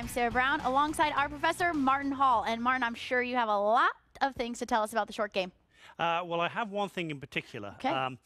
I'm Sarah Brown, alongside our professor, Martin Hall. And Martin, I'm sure you have a lot of things to tell us about the short game. Well, I have one thing in particular. Okay.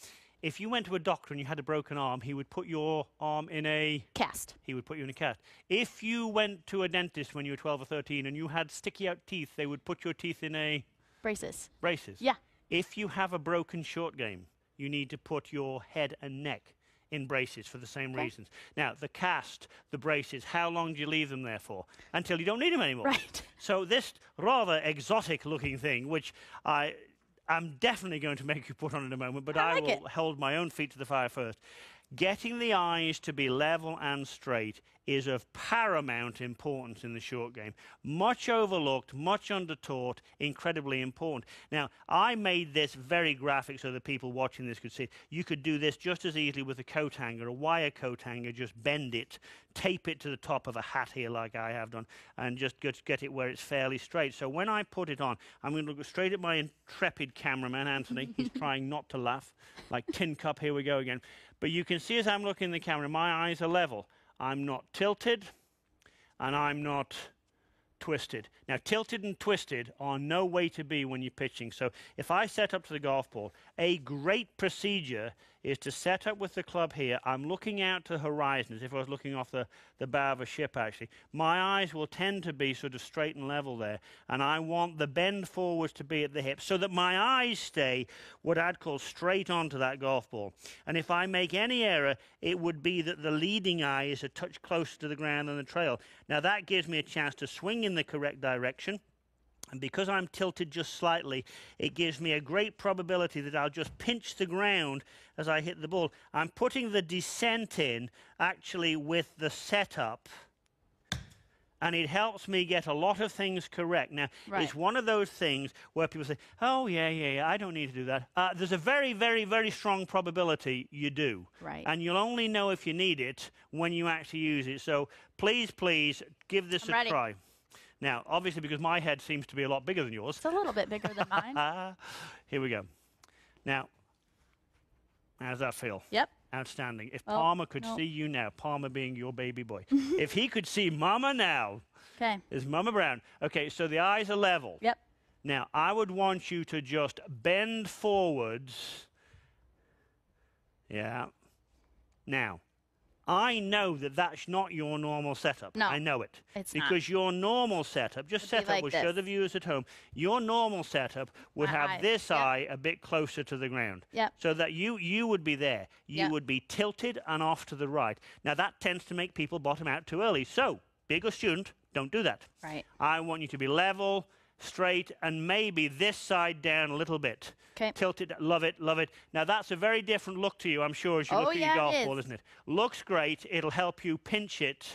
If you went to a doctor and you had a broken arm, he would put your arm in a... Cast. He would put you in a cast. If you went to a dentist when you were 12 or 13 and you had sticky out teeth, they would put your teeth in a... Braces. Braces. Yeah. If you have a broken short game, you need to put your head and neck in braces for the same reasons. Now, the cast, the braces, how long do you leave them there for? Until you don't need them anymore. Right. So this rather exotic-looking thing, which I'm definitely going to make you put on in a moment, but I will hold my own feet to the fire first. Getting the eyes to be level and straight is of paramount importance in the short game. Much overlooked, much undertaught, incredibly important. Now, I made this very graphic so that people watching this could see it. You could do this just as easily with a coat hanger, a wire coat hanger, just bend it, tape it to the top of a hat here like I have done, and just get it where it's fairly straight. So when I put it on, I'm going to look straight at my intrepid cameraman, Anthony. He's trying not to laugh, like Tin Cup, here we go again. But you can see as I'm looking in the camera, my eyes are level. I'm not tilted, and I'm not twisted. Now, tilted and twisted are no way to be when you're pitching. So if I set up to the golf ball, a great procedure is to set up with the club here. I'm looking out to the horizon as if I was looking off the bow of a ship, actually. My eyes will tend to be sort of straight and level there, and I want the bend forwards to be at the hips so that my eyes stay what I'd call straight onto that golf ball. And if I make any error, it would be that the leading eye is a touch closer to the ground than the trail. Now, that gives me a chance to swing in the correct direction. And because I'm tilted just slightly, it gives me a great probability that I'll just pinch the ground as I hit the ball. I'm putting the descent in, actually, with the setup, and it helps me get a lot of things correct. Now, it's one of those things where people say, oh, yeah, I don't need to do that. There's a very, very, very strong probability you do. Right. And you'll only know if you need it when you actually use it. So please, please, give this a try. Now, obviously, because my head seems to be a lot bigger than yours. It's a little bit bigger than mine. Here we go. Now, how does that feel? Yep. Outstanding. If Palmer could see you now, Palmer being your baby boy, if he could see Mama now, is Mama Brown. Okay, so the eyes are level. Yep. Now, I would want you to just bend forwards. Yeah. Now, I know that that's not your normal setup. No, I know it. It's because your normal setup, just set up, we'll show the viewers at home, your normal setup would have this eye a bit closer to the ground. So that you would be there. You would be tilted and off to the right. Now, that tends to make people bottom out too early. So, be a good student, don't do that. Right. I want you to be level, straight, and maybe this side down a little bit. Okay. Tilted, love it, love it. Now, that's a very different look to you, I'm sure, as you look at your golf ball, isn't it? Looks great. It'll help you pinch it.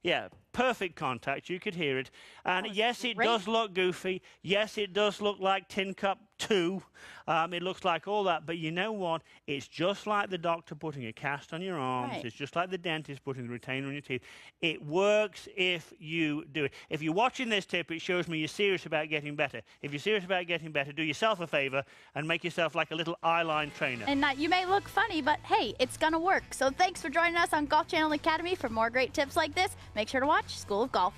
Yeah, perfect contact. You could hear it. And yes, it does look goofy. Yes, it does look like Tin Cup 2. It looks like all that. But you know what? It's just like the doctor putting a cast on your arms. It's just like the dentist putting the retainer on your teeth. It works if you do it. If you're watching this tip, it shows me you're serious about getting better. If you're serious about getting better, do yourself a favor and make yourself like a little eye-line trainer. And you may look funny, but hey, it's going to work. So thanks for joining us on Golf Channel Academy. For more great tips like this, make sure to watch School of Golf.